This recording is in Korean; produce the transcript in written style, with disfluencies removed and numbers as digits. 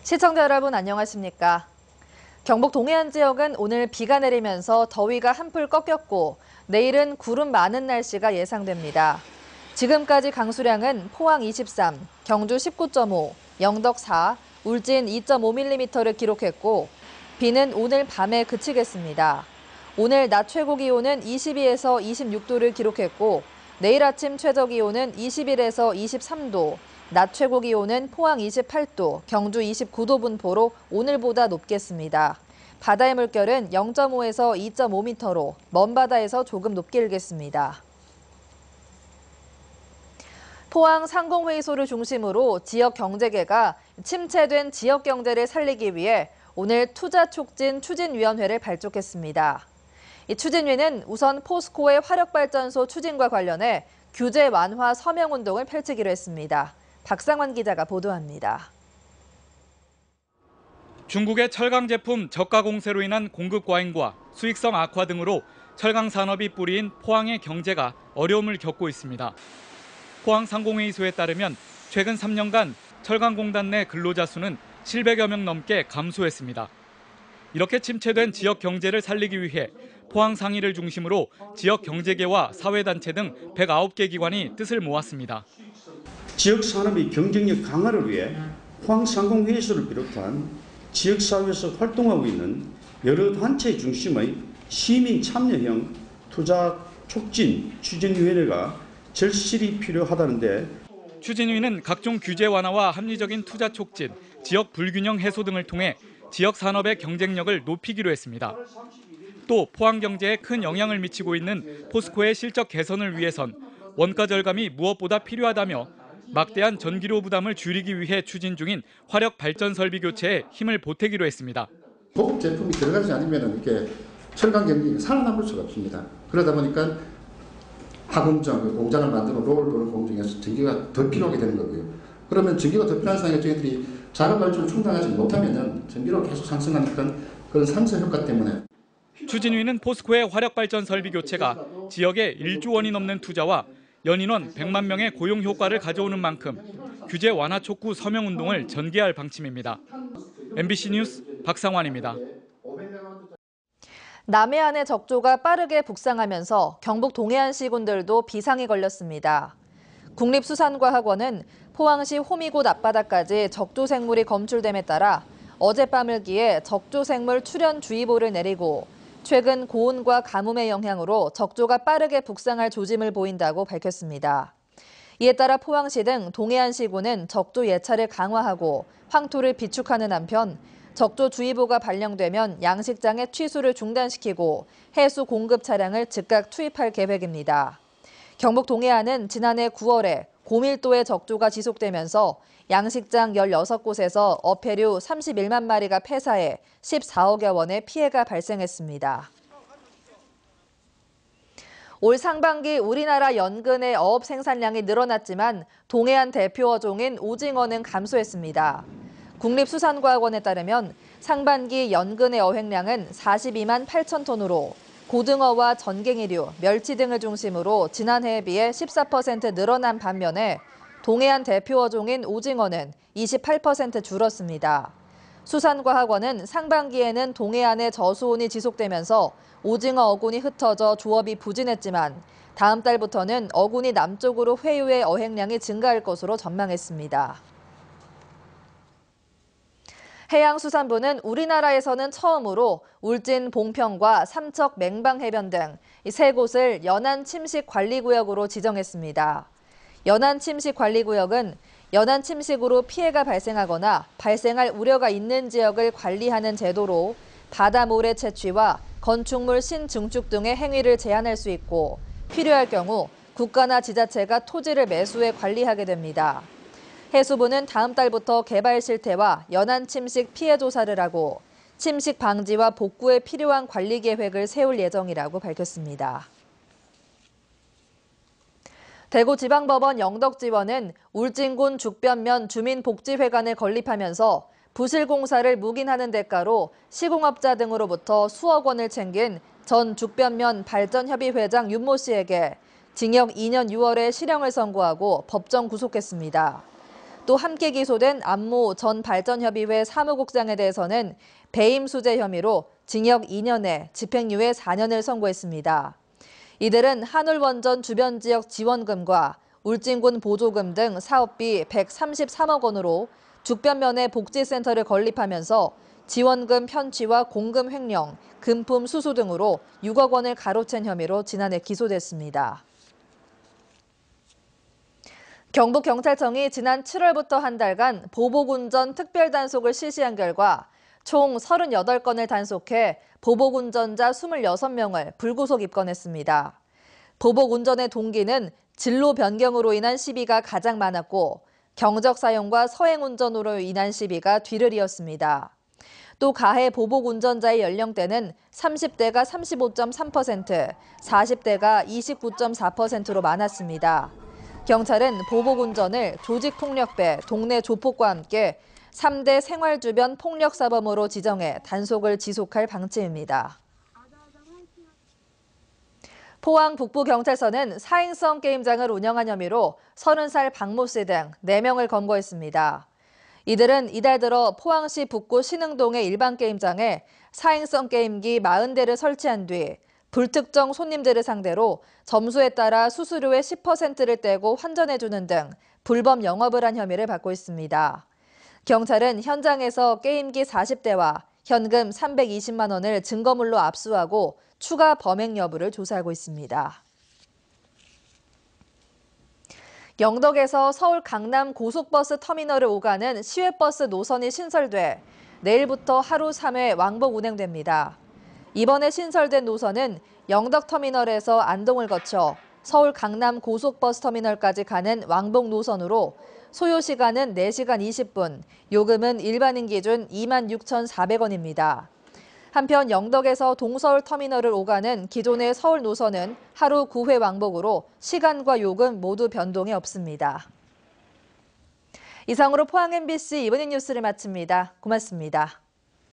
시청자 여러분 안녕하십니까? 경북 동해안 지역은 오늘 비가 내리면서 더위가 한풀 꺾였고 내일은 구름 많은 날씨가 예상됩니다. 지금까지 강수량은 포항 23, 경주 19.5, 영덕 4, 울진 2.5mm를 기록했고 비는 오늘 밤에 그치겠습니다. 오늘 낮 최고 기온은 22에서 26도를 기록했고 내일 아침 최저 기온은 21에서 23도, 낮 최고 기온은 포항 28도, 경주 29도 분포로 오늘보다 높겠습니다. 바다의 물결은 0.5에서 2.5m로 먼 바다에서 조금 높게 일겠습니다. 포항 상공회의소를 중심으로 지역 경제계가 침체된 지역 경제를 살리기 위해 오늘 투자 촉진 추진위원회를 발족했습니다. 이 추진위는 우선 포스코의 화력발전소 추진과 관련해 규제 완화 서명운동을 펼치기로 했습니다. 박상환 기자가 보도합니다. 중국의 철강 제품 저가 공세로 인한 공급 과잉과 수익성 악화 등으로 철강 산업이 뿌리인 포항의 경제가 어려움을 겪고 있습니다. 포항 상공회의소에 따르면 최근 3년간 철강공단 내 근로자 수는 700여 명 넘게 감소했습니다. 이렇게 침체된 지역 경제를 살리기 위해 포항 상위를 중심으로 지역 경제계와 사회단체 등 109개 기관이 뜻을 모았습니다. 지역 산업의 경쟁력 강화를 위해 포항 상공회의소를 비롯한 지역사회에서 활동하고 있는 여러 단체 중심의 시민 참여형 투자 촉진 추진위원회가 절실히 필요하다는데 추진위는 각종 규제 완화와 합리적인 투자 촉진, 지역 불균형 해소 등을 통해 지역 산업의 경쟁력을 높이기로 했습니다. 또 포항 경제에 큰 영향을 미치고 있는 포스코의 실적 개선을 위해선 원가 절감이 무엇보다 필요하다며 막대한 전기료 부담을 줄이기 위해 추진 중인 화력 발전 설비 교체에 힘을 보태기로 했습니다. 고급 제품이 들어가지 않으면 이렇게 철강 경쟁이 살아남을 수가 없습니다. 그러다 보니까 하공정, 공장을 만드는 롤 또는 공정에서 전기가 더 필요하게 되는 거고요. 그러면 전기가 더 필요한 상황에 저희들이 자력 발전을 충당하지 못하면 전기료가 계속 상승하니까 그런 상승 효과 때문에. 추진위는 포스코의 화력 발전 설비 교체가 지역에 1조 원이 넘는 투자와 연인원 100만 명의 고용 효과를 가져오는 만큼 규제 완화 촉구 서명 운동을 전개할 방침입니다. MBC 뉴스 박상환입니다. 남해안의 적조가 빠르게 북상하면서 경북 동해안 시군들도 비상이 걸렸습니다. 국립수산과학원은 포항시 호미곶 앞바다까지 적조 생물이 검출됨에 따라 어젯밤을 기해 적조 생물 출현주의보를 내리고 최근 고온과 가뭄의 영향으로 적조가 빠르게 북상할 조짐을 보인다고 밝혔습니다. 이에 따라 포항시 등 동해안 시군은 적조 예찰을 강화하고 황토를 비축하는 한편 적조주의보가 발령되면 양식장의 취수를 중단시키고 해수 공급 차량을 즉각 투입할 계획입니다. 경북 동해안은 지난해 9월에 고밀도의 적조가 지속되면서 양식장 16곳에서 어패류 31만 마리가 폐사해 14억여 원의 피해가 발생했습니다. 올 상반기 우리나라 연근의 어업 생산량이 늘어났지만 동해안 대표 어종인 오징어는 감소했습니다. 국립수산과학원에 따르면 상반기 연근의 어획량은 42만 8천 톤으로 고등어와 전갱이류, 멸치 등을 중심으로 지난해에 비해 14% 늘어난 반면에 동해안 대표 어종인 오징어는 28% 줄었습니다. 수산과학원은 상반기에는 동해안의 저수온이 지속되면서 오징어 어군이 흩어져 조업이 부진했지만 다음 달부터는 어군이 남쪽으로 회유해 어획량이 증가할 것으로 전망했습니다. 해양수산부는 우리나라에서는 처음으로 울진 봉평과 삼척 맹방해변 등 세 곳을 연안침식관리구역으로 지정했습니다. 연안침식관리구역은 연안침식으로 피해가 발생하거나 발생할 우려가 있는 지역을 관리하는 제도로 바다모래 채취와 건축물 신증축 등의 행위를 제한할 수 있고 필요할 경우 국가나 지자체가 토지를 매수해 관리하게 됩니다. 해수부는 다음 달부터 개발 실태와 연안 침식 피해 조사를 하고 침식 방지와 복구에 필요한 관리 계획을 세울 예정이라고 밝혔습니다. 대구지방법원 영덕지원은 울진군 죽변면 주민복지회관을 건립하면서 부실공사를 묵인하는 대가로 시공업자 등으로부터 수억 원을 챙긴 전 죽변면 발전협의회장 윤모 씨에게 징역 2년 6월에 실형을 선고하고 법정 구속했습니다. 또 함께 기소된 안모 전 발전협의회 사무국장에 대해서는 배임 수재 혐의로 징역 2년에 집행유예 4년을 선고했습니다. 이들은 한울원전 주변 지역 지원금과 울진군 보조금 등 사업비 133억 원으로 죽변면에 복지센터를 건립하면서 지원금 편취와 공금 횡령, 금품 수수 등으로 6억 원을 가로챈 혐의로 지난해 기소됐습니다. 경북경찰청이 지난 7월부터 한 달간 보복운전 특별단속을 실시한 결과 총 38건을 단속해 보복운전자 26명을 불구속 입건했습니다. 보복운전의 동기는 진로 변경으로 인한 시비가 가장 많았고 경적 사용과 서행운전으로 인한 시비가 뒤를 이었습니다. 또 가해 보복운전자의 연령대는 30대가 35.3%, 40대가 29.4%로 많았습니다. 경찰은 보복운전을 조직폭력배, 동네 조폭과 함께 3대 생활주변 폭력사범으로 지정해 단속을 지속할 방침입니다. 포항 북부경찰서는 사행성 게임장을 운영한 혐의로 30살 박모 씨 등 4명을 검거했습니다. 이들은 이달 들어 포항시 북구 신흥동의 일반 게임장에 사행성 게임기 40대를 설치한 뒤 불특정 손님들을 상대로 점수에 따라 수수료의 10%를 떼고 환전해주는 등 불법 영업을 한 혐의를 받고 있습니다. 경찰은 현장에서 게임기 40대와 현금 320만 원을 증거물로 압수하고 추가 범행 여부를 조사하고 있습니다. 영덕에서 서울 강남 고속버스 터미널을 오가는 시외버스 노선이 신설돼 내일부터 하루 3회 왕복 운행됩니다. 이번에 신설된 노선은 영덕터미널에서 안동을 거쳐 서울 강남 고속버스 터미널까지 가는 왕복 노선으로 소요 시간은 4시간 20분, 요금은 일반인 기준 26,400원입니다. 한편 영덕에서 동서울 터미널을 오가는 기존의 서울 노선은 하루 9회 왕복으로 시간과 요금 모두 변동이 없습니다. 이상으로 포항 MBC 이브닝 뉴스를 마칩니다. 고맙습니다.